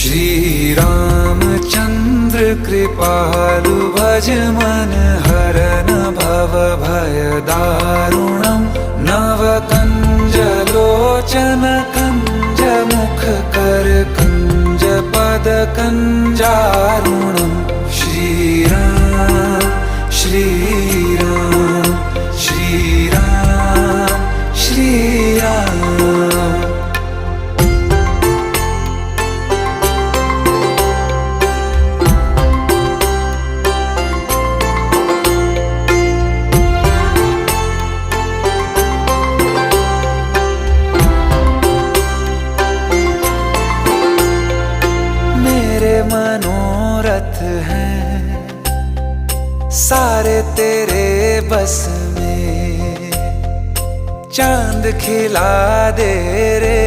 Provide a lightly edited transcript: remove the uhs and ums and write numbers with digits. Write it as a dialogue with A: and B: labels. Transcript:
A: श्री रामचंद्र कृपालु भज मन हरन भव भय दारुणम नव कंज लोचन कंज मुख कर कंज पद कंजारुणम श्री राम श्री राम श्री राम श्री राम। मेरे मनोरथ हैं सारे तेरे बस में, चांद खिला दे रे